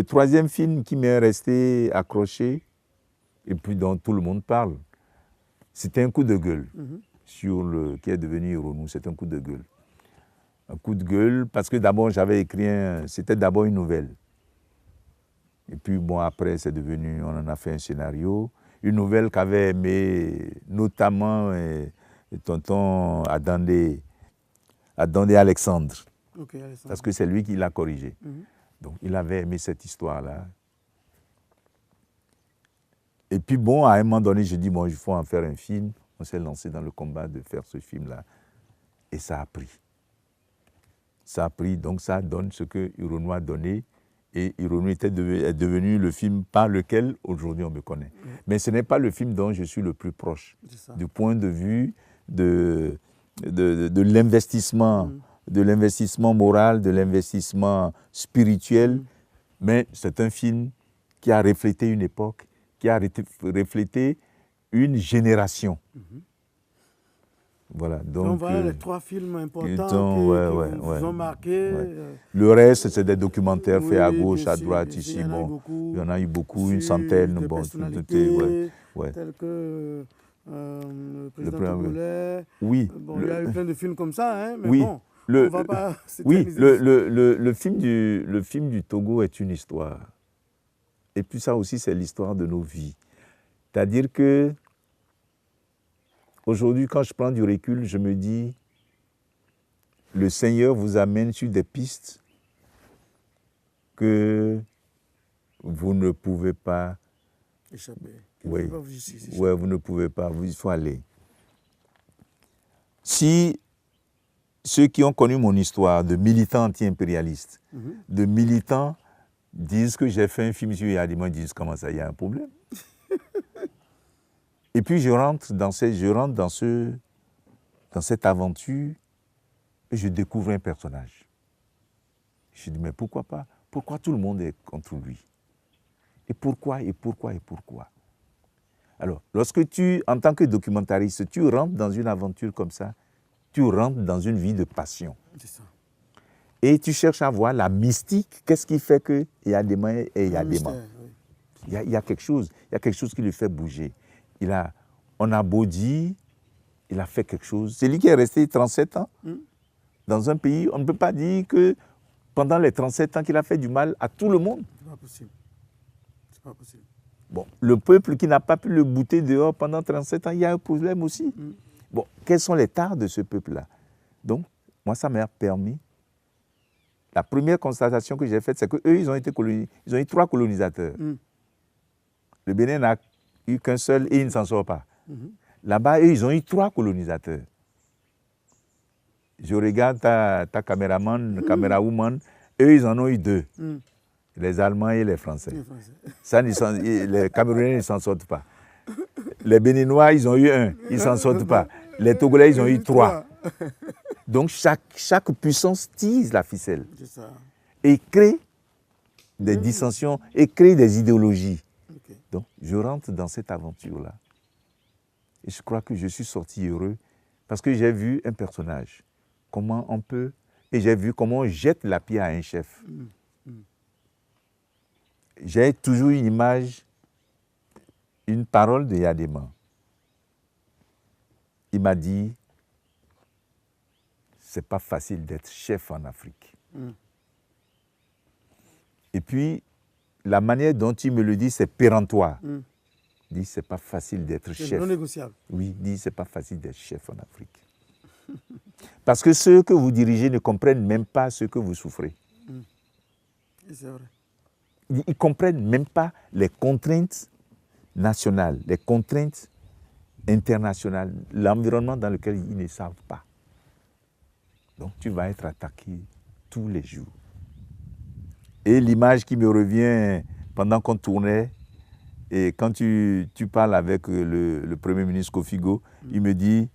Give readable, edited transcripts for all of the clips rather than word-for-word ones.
le troisième film qui m'est resté accroché, et puis dont tout le monde parle, c'était Un coup de gueule, qui est devenu Ironou. C'est un coup de gueule. Un coup de gueule, parce que d'abord, j'avais écrit c'était d'abord une nouvelle. Et puis, bon, après, c'est devenu, on en a fait un scénario. Une nouvelle qu'avait aimé notamment tonton Adandé Alexandre. Okay, Alexandre. Parce que c'est lui qui l'a corrigé. Donc, il avait aimé cette histoire-là. Et puis, bon, à un moment donné, je dis, bon, il faut en faire un film. On s'est lancé dans le combat de faire ce film-là. Et ça a pris. Ça a pris, donc ça donne ce que Ironou a donné. Et Ironou est devenu le film par lequel aujourd'hui on me connaît. Mais ce n'est pas le film dont je suis le plus proche. Du point de vue de l'investissement, de l'investissement moral, de l'investissement spirituel. Mais c'est un film qui a reflété une époque, qui a reflété une génération. Voilà, donc voilà les trois films importants qui vous ont marqué. Le reste, c'est des documentaires faits à gauche, à droite, ici. Il y en a eu beaucoup, une centaine. Des personnalités telles que le président togolais. Oui. Bon, il y a eu plein de films comme ça, hein, mais oui, bon, on va pas... Oui, le film du Togo est une histoire. Et puis ça aussi, c'est l'histoire de nos vies. C'est-à-dire que aujourd'hui, quand je prends du recul, je me dis, le Seigneur vous amène sur des pistes que vous ne pouvez pas échapper. Oui, vous ne pouvez pas, il faut aller. Si ceux qui ont connu mon histoire de militant anti-impérialiste, de militant, disent que j'ai fait un film sur Yadima, ils disent comment ça, il y a un problème. Et puis je rentre dans cette aventure et je découvre un personnage. Je dis, mais pourquoi pas? Pourquoi tout le monde est contre lui? Et pourquoi? Alors, lorsque tu, en tant que documentariste, tu rentres dans une aventure comme ça, tu rentres dans une vie de passion. C'est ça. Et tu cherches à voir la mystique. Qu'est-ce qui fait qu'il y a des mains et il y a des mains? Il y a quelque chose qui le fait bouger. On a beau dire, il a fait quelque chose. C'est lui qui est resté 37 ans dans un pays. On ne peut pas dire que pendant les 37 ans qu'il a fait du mal à tout le monde. C'est pas possible. C'est pas possible. Bon, le peuple qui n'a pas pu le bouter dehors pendant 37 ans, il y a un problème aussi. Bon, quels sont les tares de ce peuple-là? Donc, moi, ça m'a permis. La première constatation que j'ai faite, c'est qu'eux, ils ont eu 3 colonisateurs. Le Bénin n'a eu qu'un seul et il ne s'en sort pas. Là-bas, eux, ils ont eu 3 colonisateurs. Je regarde ta camérawoman, eux, ils en ont eu 2. Les Allemands et les Français. Les Camerounais ne s'en sortent pas. Les Béninois, ils ont eu 1, ils ne s'en sortent pas. Les Togolais, ils ont eu 3. Donc, chaque puissance tise la ficelle et crée des dissensions et crée des idéologies. Donc, je rentre dans cette aventure-là. Et je crois que je suis sorti heureux parce que j'ai vu un personnage. Comment on peut... Et j'ai vu comment on jette la pierre à un chef. J'ai toujours une image, une parole de Yadema. Il m'a dit, c'est pas facile d'être chef en Afrique. Et puis, la manière dont il me le dit, c'est péremptoire. Il dit, c'est pas facile d'être chef. C'est non négociable. Oui, il dit, c'est pas facile d'être chef en Afrique. Parce que ceux que vous dirigez ne comprennent même pas ce que vous souffrez. C'est vrai. Ils ne comprennent même pas les contraintes nationales, les contraintes internationales, l'environnement dans lequel ils ne savent pas. Donc tu vas être attaqué tous les jours. Et l'image qui me revient pendant qu'on tournait, et quand tu parles avec le Premier ministre Kofigo, il me dit,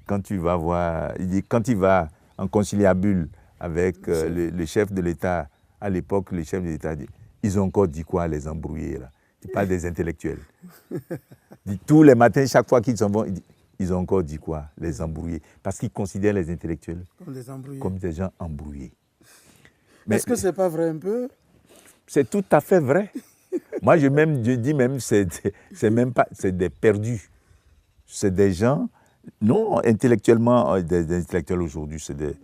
quand tu vas voir, il dit, quand il va en conciliabule avec le chef de l'État, à l'époque, le chef de l'État dit, ils ont encore dit quoi, les embrouillés là? Tu parles des intellectuels. Dit, tous les matins, chaque fois qu'ils s'en vont, ils ont encore dit quoi, les embrouillés? Parce qu'ils considèrent les intellectuels comme des gens embrouillés. Est-ce que ce n'est pas vrai un peu? C'est tout à fait vrai. Moi, je dis même c'est même pas, c'est des perdus. C'est des gens, non intellectuellement, des intellectuels aujourd'hui, c'est des...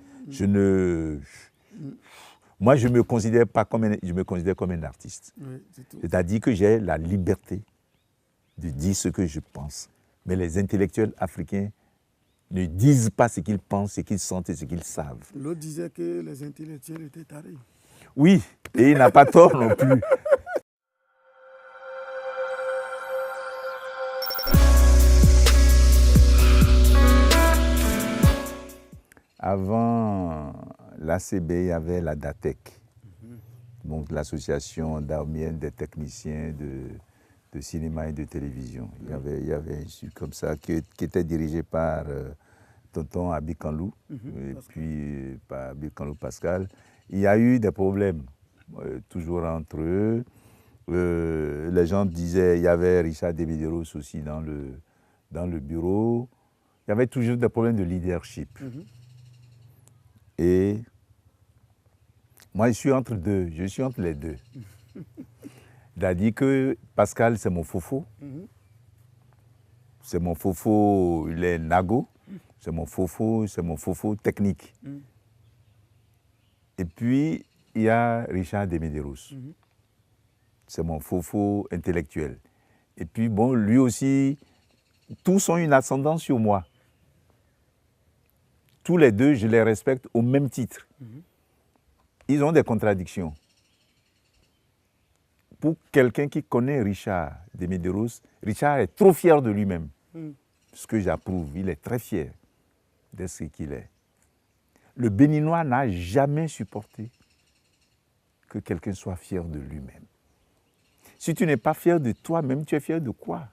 Moi, je me considère comme un artiste. Oui, c'est-à-dire que j'ai la liberté de dire ce que je pense. Mais les intellectuels africains ne disent pas ce qu'ils pensent, ce qu'ils sentent et ce qu'ils savent. L'autre disait que les intellectuels étaient tarés. Oui, et il n'a pas tort non plus. Avant l'ACB, il y avait la DATEC, donc l'association d'armiennes des techniciens de cinéma et de télévision. Il y avait un institut comme ça qui était dirigé par tonton Abikanlou, et puis par Abikanlou Pascal. Il y a eu des problèmes, toujours entre eux. Les gens disaient, il y avait Richard Demideros aussi dans le bureau. Il y avait toujours des problèmes de leadership. Et moi, je suis entre les deux. C'est-à-dire que Pascal, c'est mon fofo. C'est mon fofo, il est nago. C'est mon fofo technique. Et puis, il y a Richard Demideros. C'est mon fofo intellectuel. Et puis, bon, lui aussi, tous ont une ascendance sur moi. Tous les deux, je les respecte au même titre. Ils ont des contradictions. Pour quelqu'un qui connaît Richard Demideros, Richard est trop fier de lui-même. Ce que j'approuve, il est très fier de ce qu'il est. Le Béninois n'a jamais supporté que quelqu'un soit fier de lui-même. Si tu n'es pas fier de toi-même, tu es fier de quoi?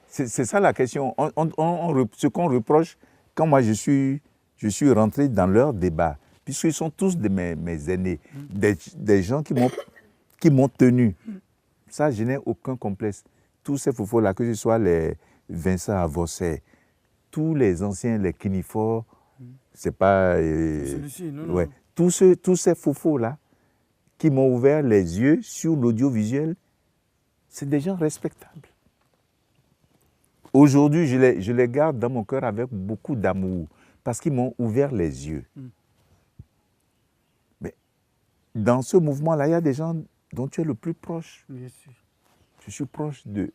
C'est ça la question. Ce qu'on reproche, quand moi je suis rentré dans leur débat, puisqu'ils sont tous mes aînés, des gens qui m'ont tenu. Ça, je n'ai aucun complexe. Tous ces fofos-là, que ce soit les Vincent Avossé, tous les anciens, les Kinifor, c'est pas... Celui-ci, non, ouais. Tous ces fofos-là qui m'ont ouvert les yeux sur l'audiovisuel, c'est des gens respectables. Aujourd'hui, je les garde dans mon cœur avec beaucoup d'amour parce qu'ils m'ont ouvert les yeux. Mais dans ce mouvement-là, il y a des gens dont tu es le plus proche. Bien sûr. Je suis proche de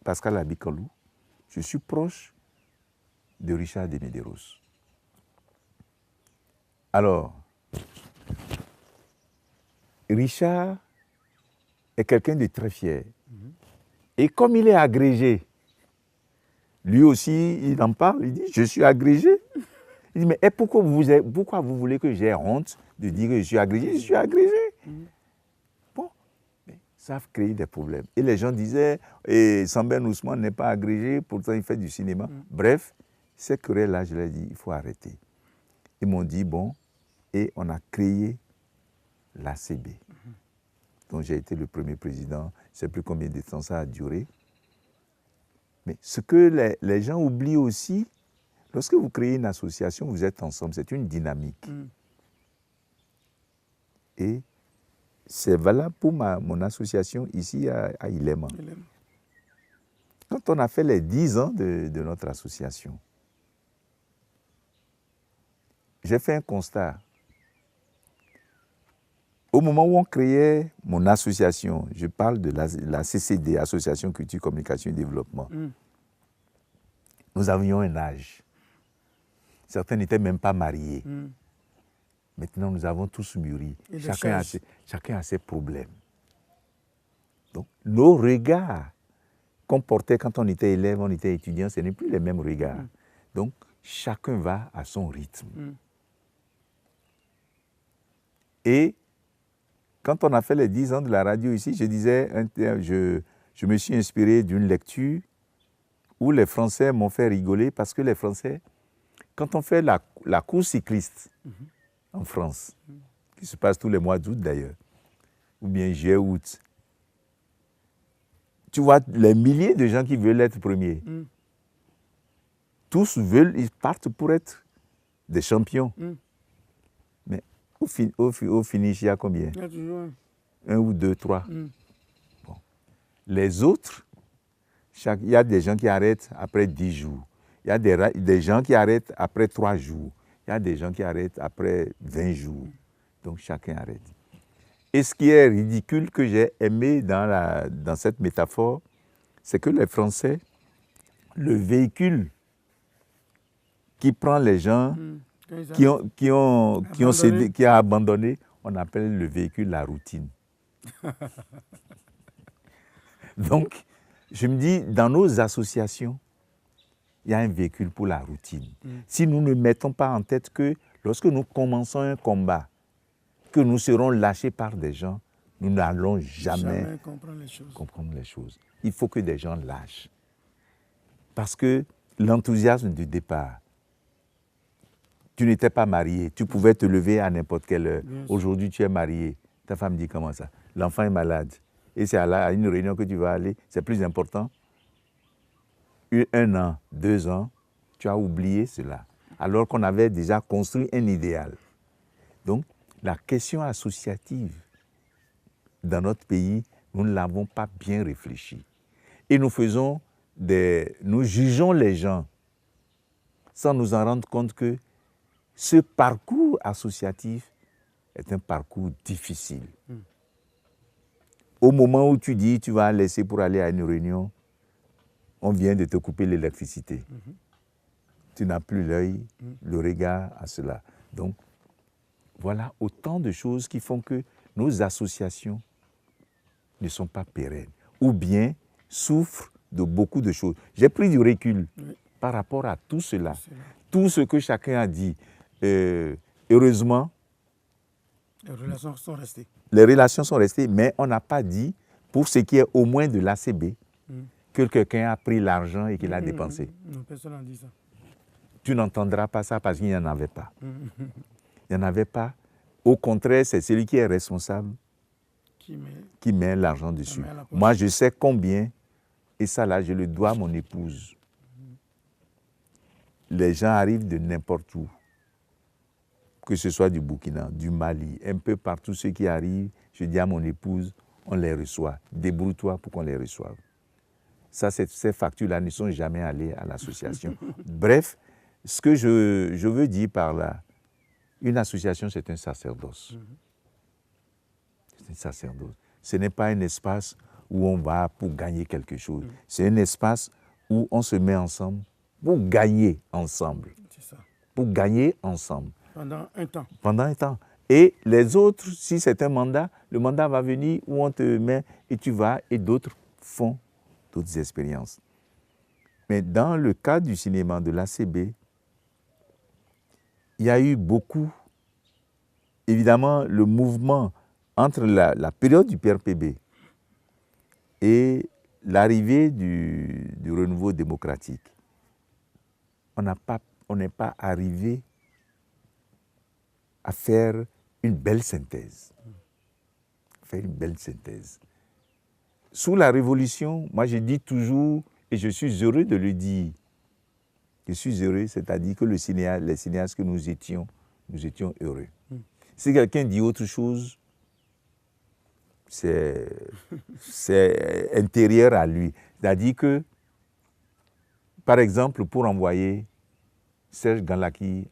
Pascal Abikanlou. Je suis proche de Richard Demideros. Alors, Richard est quelqu'un de très fier. Et comme il est agrégé, lui aussi, il en parle, il dit, je suis agrégé. Il dit, mais pourquoi vous voulez que j'ai honte de dire que je suis agrégé? Je suis agrégé. Bon, mais ça a créé des problèmes. Et les gens disaient, Sambène Ousmane n'est pas agrégé, pourtant il fait du cinéma. Bref, ces querelles-là, je leur ai dit, il faut arrêter. Ils m'ont dit, bon, et on a créé l'ACB. Donc j'ai été le premier président, je ne sais plus combien de temps ça a duré. Mais ce que les gens oublient aussi, lorsque vous créez une association, vous êtes ensemble, c'est une dynamique. Et c'est valable pour mon association ici à Ilema. Quand on a fait les 10 ans de notre association, j'ai fait un constat. Au moment où on créait mon association, je parle de la CCD, Association Culture, Communication et Développement, nous avions un âge. Certains n'étaient même pas mariés. Maintenant, nous avons tous mûri. Chacun a ses problèmes. Donc, nos regards qu'on portait quand on était élève, on était étudiant, ce n'est plus les mêmes regards. Donc, chacun va à son rythme. Et quand on a fait les 10 ans de la radio ici, je disais, je me suis inspiré d'une lecture où les Français m'ont fait rigoler parce que les Français, quand on fait la course cycliste en France, qui se passe tous les mois d'août d'ailleurs, ou bien juillet-août, tu vois les milliers de gens qui veulent être premiers. Tous ils partent pour être des champions. Mais au finish, il y a combien? Il y a toujours un ou deux, trois. Bon. Les autres, il y a des gens qui arrêtent après 10 jours. Il y a des gens qui arrêtent après 3 jours. Il y a des gens qui arrêtent après 20 jours. Donc, chacun arrête. Et ce qui est ridicule que j'ai aimé dans cette métaphore, c'est que les Français, le véhicule qui prend les gens qui ont abandonné, on appelle le véhicule la routine. Donc, je me dis, dans nos associations, il y a un véhicule pour la routine. Si nous ne mettons pas en tête que lorsque nous commençons un combat, que nous serons lâchés par des gens, nous n'allons jamais comprendre les choses. Il faut que des gens lâchent. Parce que l'enthousiasme du départ, tu n'étais pas marié, tu pouvais te lever à n'importe quelle heure. Aujourd'hui, tu es marié. Ta femme dit comment ça? L'enfant est malade. Et c'est à une réunion que tu vas aller, c'est plus important. 1 an, 2 ans, tu as oublié cela. Alors qu'on avait déjà construit un idéal. Donc, la question associative dans notre pays, nous ne l'avons pas bien réfléchi. Et nous jugeons les gens sans nous en rendre compte que ce parcours associatif est un parcours difficile. Au moment où tu dis tu vas laisser pour aller à une réunion, on vient de te couper l'électricité. Tu n'as plus l'œil, le regard à cela. Donc, voilà autant de choses qui font que nos associations ne sont pas pérennes ou bien souffrent de beaucoup de choses. J'ai pris du recul par rapport à tout cela. Tout ce que chacun a dit. Heureusement, les relations sont restées. Les relations sont restées, mais on n'a pas dit, pour ce qui est au moins de l'ACB, que quelqu'un a pris l'argent et qu'il a dépensé. Non, personne n'a dit ça. Tu n'entendras pas ça parce qu'il n'y en avait pas. Il n'y en avait pas. Au contraire, c'est celui qui est responsable qui met l'argent dessus. Moi, je sais combien, et ça là, je le dois à mon épouse. Les gens arrivent de n'importe où, que ce soit du Burkina, du Mali, un peu partout ceux qui arrivent, je dis à mon épouse, on les reçoit. Débrouille-toi pour qu'on les reçoive. Ça, ces factures-là ne sont jamais allées à l'association. Bref, ce que je veux dire par là, une association, c'est un sacerdoce. C'est un sacerdoce. Ce n'est pas un espace où on va pour gagner quelque chose. C'est un espace où on se met ensemble pour gagner ensemble. C'est ça. Pour gagner ensemble. Pendant un temps. Pendant un temps. Et les autres, si c'est un mandat, le mandat va venir où on te met et tu vas, et d'autres font d'autres expériences. Mais dans le cas du cinéma de l'ACB, il y a eu beaucoup, évidemment, le mouvement entre la période du PRPB et l'arrivée du renouveau démocratique. On n'est pas arrivé à faire une belle synthèse. Sous la Révolution, moi je dis toujours, et je suis heureux de le dire, je suis heureux, c'est-à-dire que les cinéastes que nous étions heureux. Si quelqu'un dit autre chose, c'est intérieur à lui. C'est-à-dire que, par exemple, pour envoyer Serge Ganlaki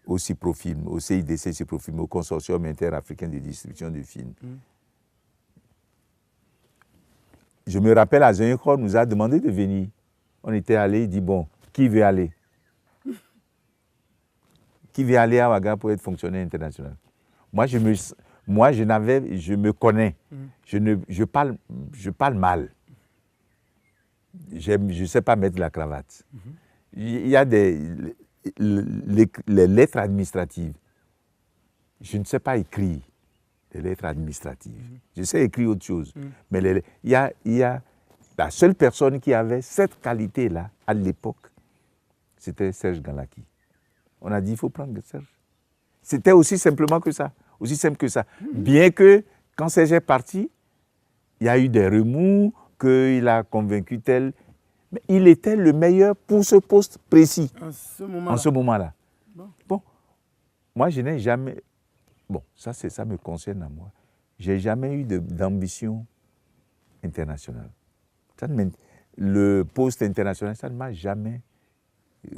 au Ciprofilm, au CIDC Ciprofilm, au Consortium interafricain de distribution de films. Je me rappelle, à Zénchor nous a demandé de venir. On était allé, il dit, bon, qui veut aller? Qui veut aller à Ouaga pour être fonctionnaire international? Moi, je me connais. Je parle mal. Je ne sais pas mettre la cravate. Il y a les lettres administratives. Je ne sais pas écrire les lettres administratives. Je sais écrire autre chose. Mais il y a la seule personne qui avait cette qualité-là à l'époque, c'était Serge Ganlaki. On a dit, il faut prendre Serge. C'était aussi simplement que ça. Aussi simple que ça. Bien que, quand Serge est parti, il y a eu des remous, qu'il a convaincu tel. Mais il était le meilleur pour ce poste précis. En ce moment-là. Bon. Moi, je n'ai jamais... Bon, ça me concerne à moi. Je n'ai jamais eu d'ambition internationale. Le poste international, ça ne m'a jamais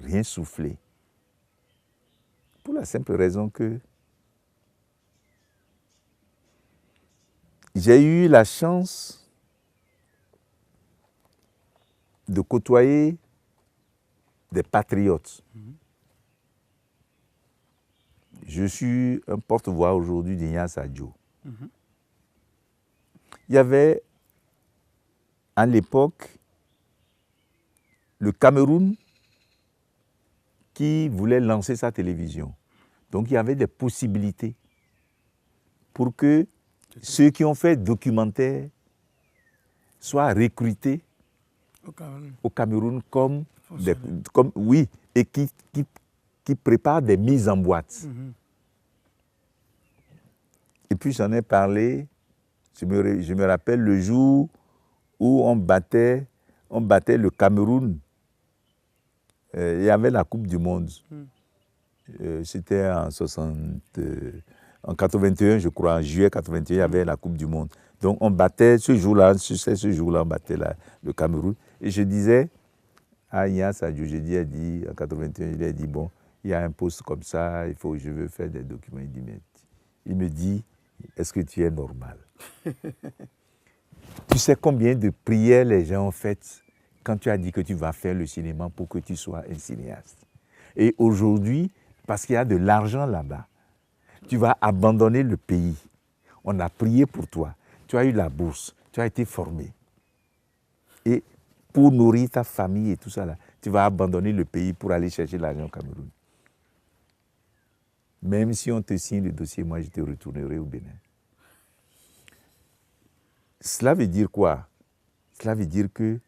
rien soufflé. Pour la simple raison que j'ai eu la chance de côtoyer des patriotes. Je suis un porte-voix aujourd'hui d'Ignace Sadio. Il y avait à l'époque le Cameroun qui voulait lancer sa télévision. Donc il y avait des possibilités pour que ceux qui ont fait documentaire soient recrutés au Cameroun comme oui, et qui préparent des mises en boîte. Et puis j'en ai parlé, je me rappelle le jour où on battait le Cameroun. Il y avait la Coupe du Monde. C'était en 81, je crois, en juillet 81, il y avait la Coupe du Monde. Donc on battait ce jour-là, on battait le Cameroun. Et je disais à Ignace Sadio, en 81, il a dit, bon, il y a un poste comme ça, je veux faire des documents. Il me dit, est-ce que tu es normal? Tu sais combien de prières les gens ont faites quand tu as dit que tu vas faire le cinéma pour que tu sois un cinéaste. Et aujourd'hui, parce qu'il y a de l'argent là-bas, tu vas abandonner le pays. On a prié pour toi. Tu as eu la bourse. Tu as été formé. Et pour nourrir ta famille et tout ça, là, tu vas abandonner le pays pour aller chercher l'argent au Cameroun. Même si on te signe le dossier, moi, je te retournerai au Bénin. Cela veut dire quoi? Cela veut dire que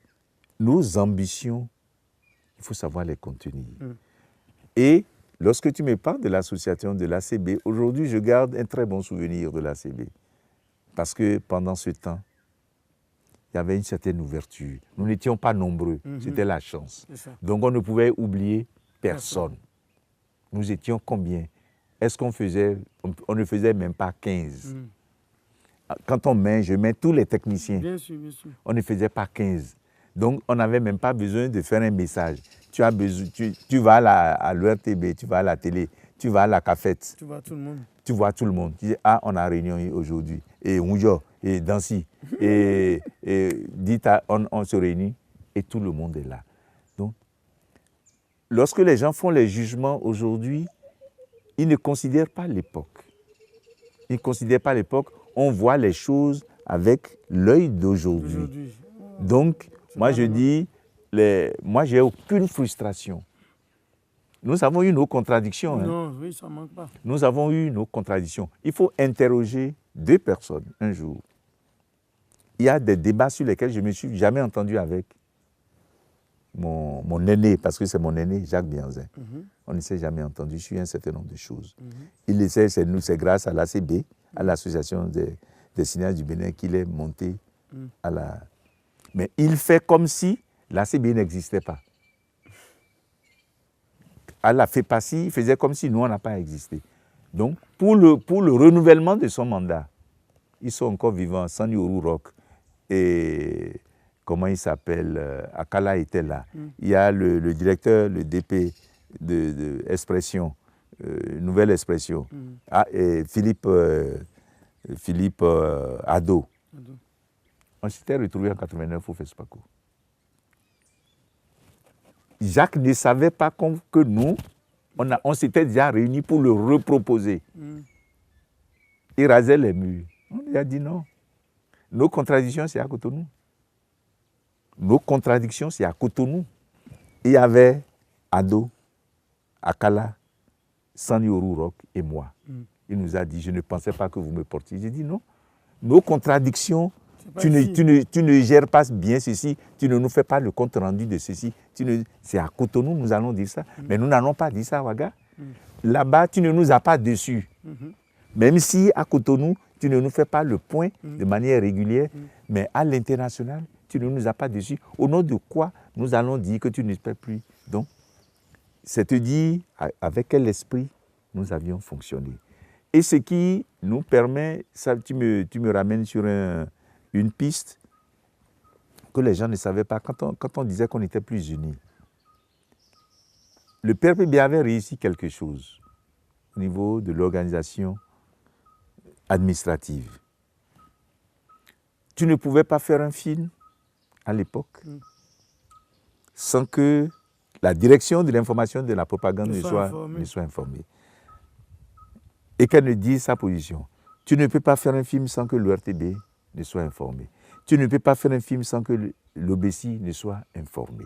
nos ambitions, il faut savoir les contenir. Et lorsque tu me parles de l'association de l'ACB, aujourd'hui, je garde un très bon souvenir de l'ACB. Parce que pendant ce temps, il y avait une certaine ouverture. Nous n'étions pas nombreux, c'était la chance. Donc on ne pouvait oublier personne. Nous étions combien? Est-ce qu'on faisait, on ne faisait même pas 15. Quand je mets tous les techniciens. Bien sûr, bien sûr. On ne faisait pas 15. Donc, on n'avait même pas besoin de faire un message. Tu vas à l'URTB, tu vas à la télé, tu vas à la cafette. Tu vois tout le monde. Tu vois tout le monde. Tu dis, ah, on a réunion aujourd'hui. Et Oujo, et Dancy, et Dita, on se réunit et tout le monde est là. Donc, lorsque les gens font les jugements aujourd'hui, ils ne considèrent pas l'époque. Ils ne considèrent pas l'époque. On voit les choses avec l'œil d'aujourd'hui. Donc, moi je dis, moi j'ai aucune frustration. Nous avons eu nos contradictions. Non, oui, ça ne manque pas. Nous avons eu nos contradictions. Il faut interroger deux personnes un jour. Il y a des débats sur lesquels je ne me suis jamais entendu avec mon aîné, parce que c'est mon aîné, Jacques Bianzin. On ne s'est jamais entendu sur un certain nombre de choses. Il essaie, c'est grâce à l'ACB, à l'association des cinéastes du Bénin, qu'il est monté à la... Mais il fait comme si l'ACB n'existait pas. À la FEPACI, il faisait comme si nous, on n'a pas existé. Donc, pour le renouvellement de son mandat, ils sont encore vivants, Sani Rock et... Comment il s'appelle? Akala était là. Il y a le directeur, le DP de Expression, Nouvelle Expression, et Philippe Ado. On s'était retrouvés en 89 au FESPACO. Jacques ne savait pas que nous, on s'était déjà réunis pour le reproposer. Il rasait les murs. On lui a dit non. Nos contradictions, c'est à Cotonou. Nos contradictions, c'est à Cotonou. Il y avait Ado, Akala, Sani Rock et moi. Il nous a dit, je ne pensais pas que vous me portiez. J'ai dit non. Nos contradictions, tu ne gères pas bien ceci, tu ne nous fais pas le compte rendu de ceci. C'est à Cotonou, nous allons dire ça. Mais nous n'allons pas dire ça à Ouaga. Là-bas, tu ne nous as pas déçus. Même si à Cotonou, tu ne nous fais pas le point de manière régulière, mais à l'international, tu ne nous as pas déçus. Au nom de quoi nous allons dire que tu n'espères plus. Donc, c'est te dire avec quel esprit nous avions fonctionné. Et ce qui nous permet, ça, tu me ramènes sur une piste que les gens ne savaient pas quand on disait qu'on était plus unis. Le PRPB avait réussi quelque chose au niveau de l'organisation administrative. Tu ne pouvais pas faire un film à l'époque sans que la direction de l'information de la propagande ne soit informée. Et qu'elle ne dise sa position. Tu ne peux pas faire un film sans que l'ORTB ne soit informé. Tu ne peux pas faire un film sans que l'OBCI ne soit informé.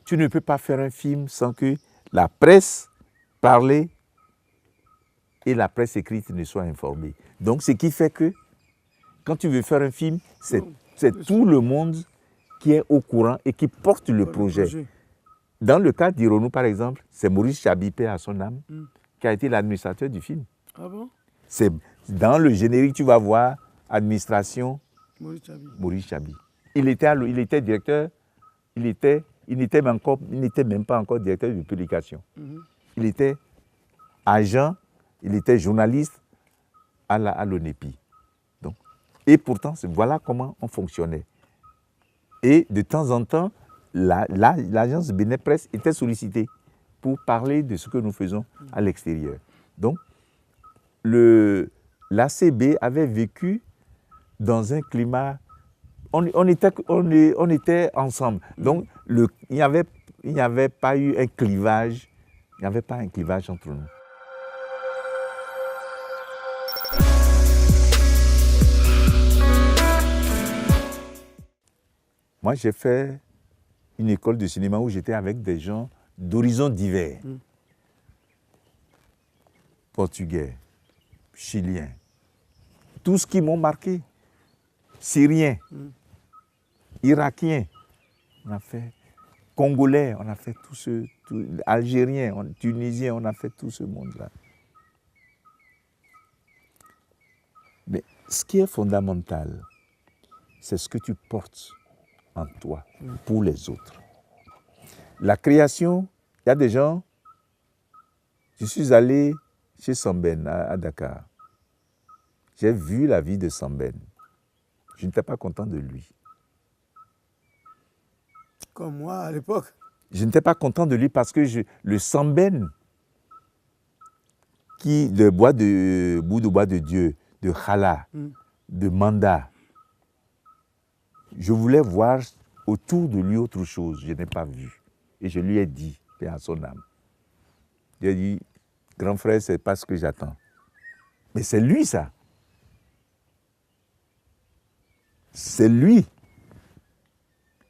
Tu ne peux pas faire un film sans que la presse parlée et la presse écrite ne soient informées. Donc, ce qui fait que quand tu veux faire un film, c'est tout le monde qui est au courant et qui porte le projet. Dans le cas d'Ironou, par exemple, c'est Maurice Chabi, paix à son âme, qui a été l'administrateur du film. Ah bon? C'est dans le générique, tu vas voir administration Maurice Chabi. Il était directeur, il n'était même pas encore directeur de publication. Il était agent, il était journaliste à l'ONEPI. Donc, et pourtant, voilà comment on fonctionnait. Et de temps en temps, l'agence Bénin Presse était sollicitée pour parler de ce que nous faisons à l'extérieur. Donc, l'ACB avait vécu dans un climat, on était ensemble. Donc, il n'y avait pas eu un clivage, il n'y avait pas un clivage entre nous. Moi, j'ai fait une école de cinéma où j'étais avec des gens d'horizons divers. Portugais, Chiliens, tous qui m'ont marqué. Syriens, Irakiens, on a fait Congolais, on a fait Algériens, Tunisiens, on a fait tout ce monde-là. Mais ce qui est fondamental, c'est ce que tu portes en toi pour les autres. La création, il y a des gens, je suis allé chez Samben à Dakar. J'ai vu la vie de Samben. Je n'étais pas content de lui. Comme moi à l'époque. Je n'étais pas content de lui parce que le Samben, de bout de bois de Dieu, de Khala, de Manda, je voulais voir autour de lui autre chose. Je n'ai pas vu. Et je lui ai dit, paix à son âme. J'ai dit, grand frère, ce n'est pas ce que j'attends. Mais c'est lui ça. C'est lui.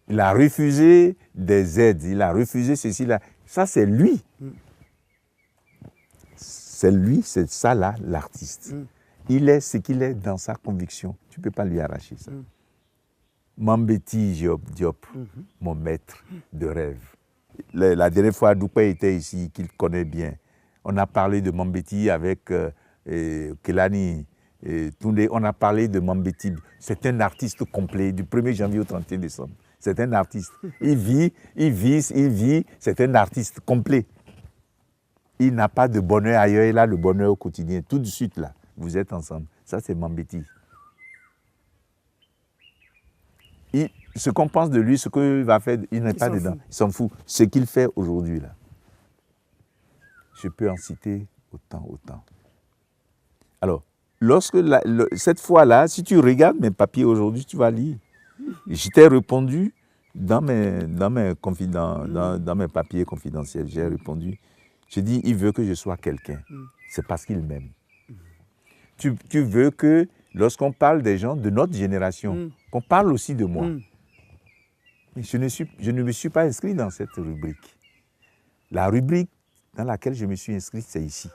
Il a refusé des aides, il a refusé ceci, là. Ça, c'est lui. C'est lui, c'est ça là, l'artiste. Il est ce qu'il est dans sa conviction. Tu ne peux pas lui arracher ça. Mambéty Diop, mon maître de rêve. La dernière fois, Doupé était ici, qu'il connaît bien. On a parlé de Mambéty avec Kelani. On a parlé de Mambéty. C'est un artiste complet, du 1er janvier au 31 décembre. C'est un artiste. Il vit, c'est un artiste complet. Il n'a pas de bonheur ailleurs, il a le bonheur au quotidien. Tout de suite, là, vous êtes ensemble. Ça, c'est Mambéty. Ce qu'on pense de lui, ce qu'il va faire, il n'est pas dedans. Il s'en fout. Ce qu'il fait aujourd'hui, là, je peux en citer autant. Alors, cette fois-là, si tu regardes mes papiers aujourd'hui, tu vas lire. Je t'ai répondu dans mes papiers confidentiels. J'ai répondu, j'ai dit, il veut que je sois quelqu'un. C'est parce qu'il m'aime. Tu veux que, lorsqu'on parle des gens de notre génération, qu'on parle aussi de moi. Mais je ne me suis pas inscrit dans cette rubrique. La rubrique dans laquelle je me suis inscrit, c'est ici.